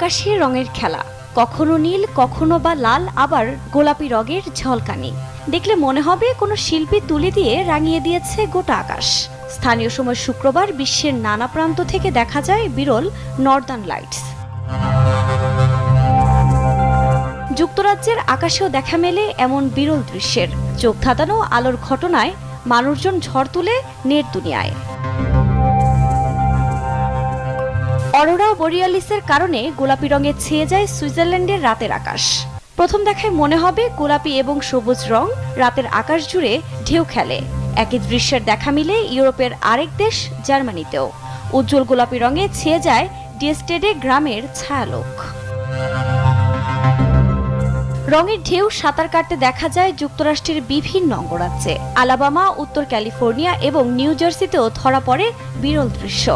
আকাশে রঙের খেলা, কখনো নীল, কখনো বা লাল, আবার গোলাপি রঙের ঝলকানি। দেখলে মনে হবে কোনো শিল্পী তুলি দিয়ে রাঙিয়ে দিয়েছে গোটা আকাশ। স্থানীয় সময় শুক্রবার বিশ্বের নানা প্রান্ত থেকে দেখা যায় বিরল নর্দার্ন লাইটস। যুক্তরাজ্যের আকাশেও দেখা মেলে এমন বিরল দৃশ্যের। চোখ ধাঁধানো আলোর ঘটনায় মানুষজন ঝড় তুলে নেট দুনিয়ায়। অরোরা বোরিয়ালিসের কারণে গোলাপি রঙে ছেয়ে যায় সুইজারল্যান্ডের রাতের আকাশ। প্রথম দেখায় মনে হবে গোলাপি এবং সবুজ রং রাতের আকাশ জুড়ে ঢেউ খেলে। একই দৃশ্যের দেখা মিলে ইউরোপের আরেক দেশ জার্মানিতেও। উজ্জ্বল গোলাপি রঙে ছেয়ে যায় ডিয়েস্টেডে গ্রামের ছায়ালোক। রঙের ঢেউ সাঁতার কাটতে দেখা যায় যুক্তরাষ্ট্রের বিভিন্ন অঙ্গরাজ্যে। আলাবামা, উত্তর ক্যালিফোর্নিয়া এবং নিউ জার্সিতেও ধরা পড়ে বিরল দৃশ্য।